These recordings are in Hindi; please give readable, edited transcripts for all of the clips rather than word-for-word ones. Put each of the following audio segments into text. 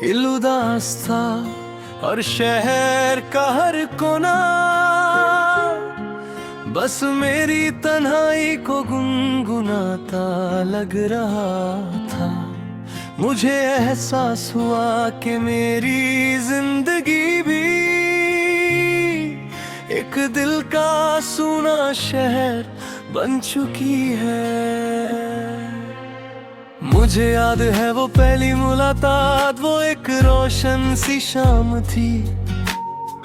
दिल उदास था और शहर का हर कोना बस मेरी तन्हाई को गुनगुनाता लग रहा था। मुझे एहसास हुआ कि मेरी जिंदगी भी एक दिल का सूना शहर बन चुकी है। मुझे याद है वो पहली मुलाकात, वो एक रोशन सी शाम थी।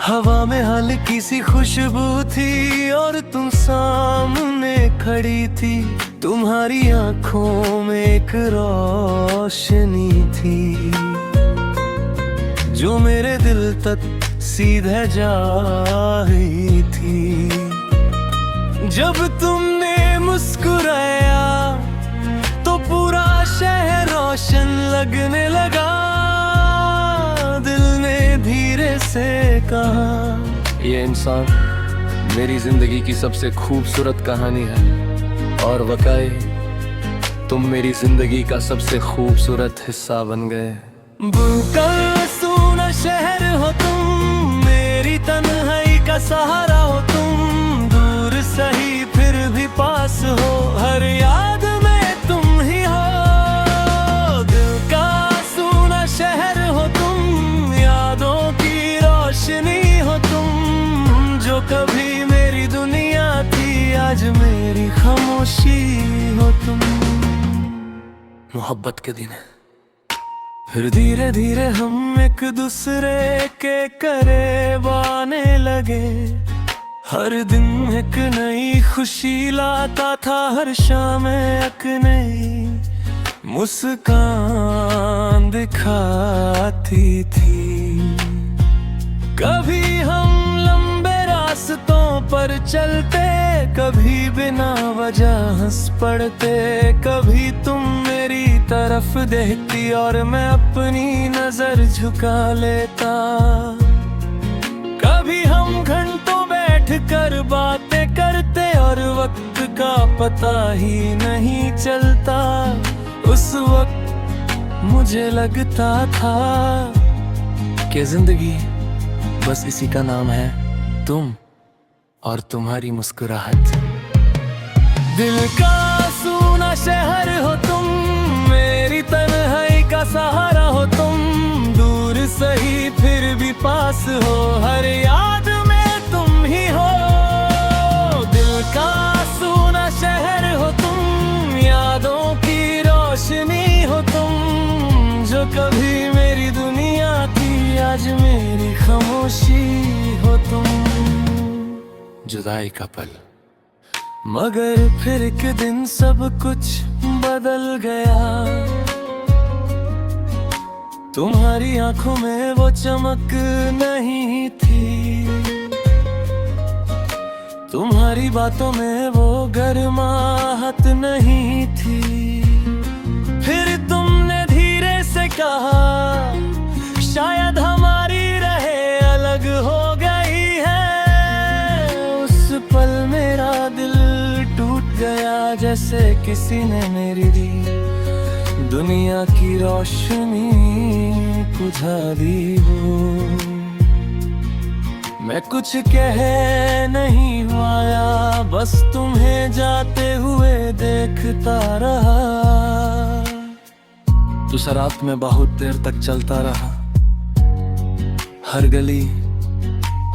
हवा में हल्की सी खुशबू थी और तुम सामने खड़ी थी। तुम्हारी आंखों में एक रोशनी थी जो मेरे दिल तक सीधे जा रही थी। जब तुमने मुस्कुराया तो पूरा शहर रोशन लगने लगा। दिल ने धीरे से कहा, ये इंसान मेरी जिंदगी की सबसे खूबसूरत कहानी है और वकाए तुम मेरी जिंदगी का सबसे खूबसूरत हिस्सा बन गए। बुलबुल सूना शहर हो तुम, मेरी तन्हाई का सहारा हो तुम। दूर सही फिर भी पास हो, हर याद में तुम ही हो। दिल का सूना शहर हो तुम, यादों की रोशनी हो तुम। जो कभी मेरी दुनिया थी आज मेरी खामोशी हो तुम। मोहब्बत के दिन है, फिर धीरे धीरे हम एक दूसरे के करीब आने लगे। हर दिन एक नई खुशी लाता था, हर शाम एक नई मुस्कान दिखाती थी। कभी हम लंबे रास्तों पर चलते, कभी बिना वजह हंस पड़ते। कभी तुम मेरी तरफ देखती और मैं अपनी नजर झुका लेता। कभी हम घंटों बैठ कर बातें करते और वक्त का पता ही नहीं चलता। उस वक्त मुझे लगता था कि जिंदगी बस इसी का नाम है, तुम और तुम्हारी मुस्कुराहट। दिल का सूना शहर हो तुम, मेरी तन्हाई का सहारा हो तुम। दूर सही फिर भी पास हो, हर याद में तुम ही हो। दिल का सूना शहर हो तुम, यादों की रोशनी हो तुम। जो कभी मेरी दुनिया थी आज मेरी खामोशी हो तुम। जुदाई का पल, मगर फिर एक दिन सब कुछ बदल गया। तुम्हारी आंखों में वो चमक नहीं थी, तुम्हारी बातों में वो गर्माहट नहीं थी। फिर तुमने धीरे से कहा, शायद हमारी राहें अलग हो गई है। उस पल मेरा दिल टूट गया, जैसे किसी ने मेरी दुनिया की रोशनी बुझा दी हो। मैं कुछ कह नहीं पाया, बस तुम्हें जाते हुए देखता रहा। उस रात में बहुत देर तक चलता रहा, हर गली,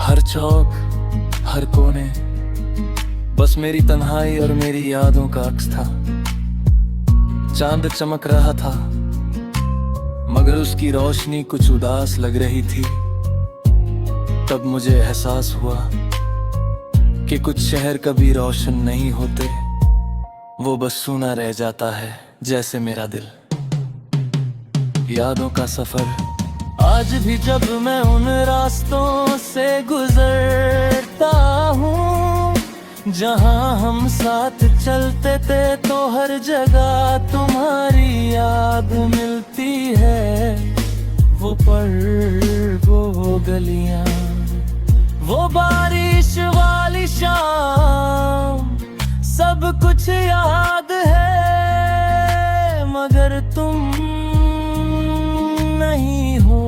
हर चौक, हर कोने बस मेरी तन्हाई और मेरी यादों का अक्स था। चांद चमक रहा था मगर उसकी रोशनी कुछ उदास लग रही थी। तब मुझे एहसास हुआ कि कुछ शहर कभी रोशन नहीं होते, वो बस सूना रह जाता है जैसे मेरा दिल। यादों का सफर आज भी जब मैं उन रास्तों से गुजरता हूँ जहाँ हम साथ चलते थे, तो हर जगह तुम्हारी याद मिलती है। वो पल, वो गलियाँ, वो बारिश वाली शाम, सब कुछ याद है मगर तुम नहीं हो।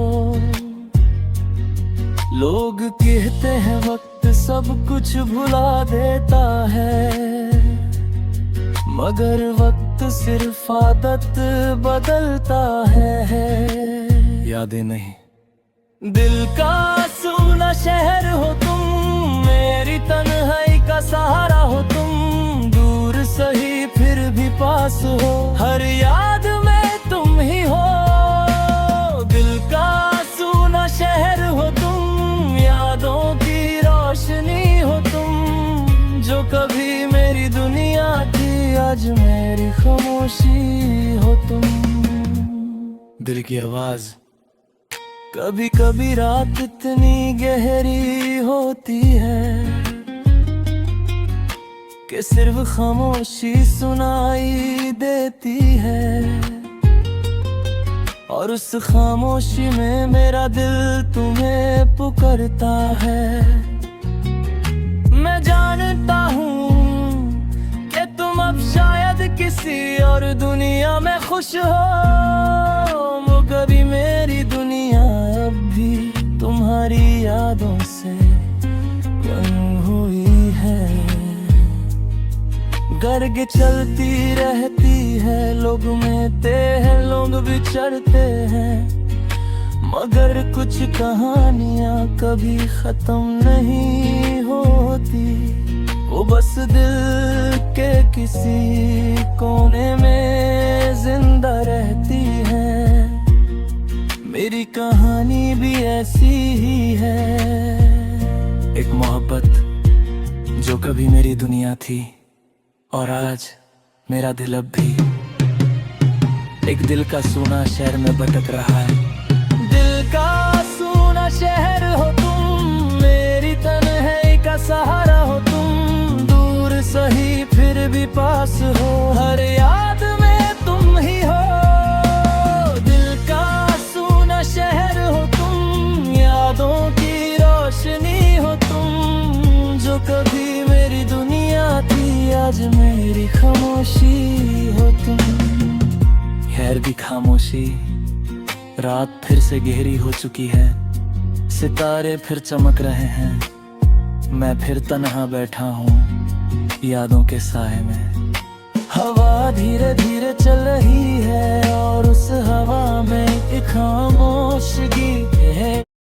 लोग कहते हैं वक्त सब कुछ भुला देता है, मगर वक्त सिर्फ आदत बदलता है। यादें नहीं, दिल का सूना शहर हो तुम, मेरी तन्हाई का सहारा हो तुम। दूर सही फिर भी पास हो, हर याद में तुम ही हो। दिल का सूना शहर हो तुम, यादों की रोशनी हो तुम। जो कभी मेरी दुनिया थी, आज मेरी खामोशी हो तुम। दिल की आवाज। कभी कभी रात इतनी गहरी होती है कि सिर्फ खामोशी सुनाई देती है, और उस खामोशी में मेरा दिल तुम्हें पुकारता है। मैं जानता हूँ कि तुम अब शायद किसी और दुनिया में खुश हो। वो कभी मेरी दुनिया अब भी तुम्हारी यादों से रंग हुई है। गर्ग चलती रहती है, लोग मिलते हैं, लोग बिछड़ते हैं, मगर कुछ कहानियां कभी खत्म नहीं होती। वो बस दिल के किसी कोने में जिंदा रहती है। मेरी कहानी भी ऐसी ही है, एक मोहब्बत जो कभी मेरी दुनिया थी, और आज मेरा दिल अब भी एक दिल का सूना शहर में भटक रहा है। दिल का सूना शहर हो तुम, मेरी तन्हाई का सहारा हो तुम। दूर सही फिर भी पास हो, हर याद में तुम ही हो। दिल का सूना शहर हो तुम, यादों की रोशनी हो तुम। जो कभी मेरी दुनिया थी, आज मेरी खामोशी हो तुम। खैर भी खामोशी, रात फिर से गहरी हो चुकी है, सितारे फिर चमक रहे हैं, मैं फिर तन्हा बैठा हूँ यादों के साए में। हवा धीरे धीरे चल रही है, और उस हवा में एक खामोशगी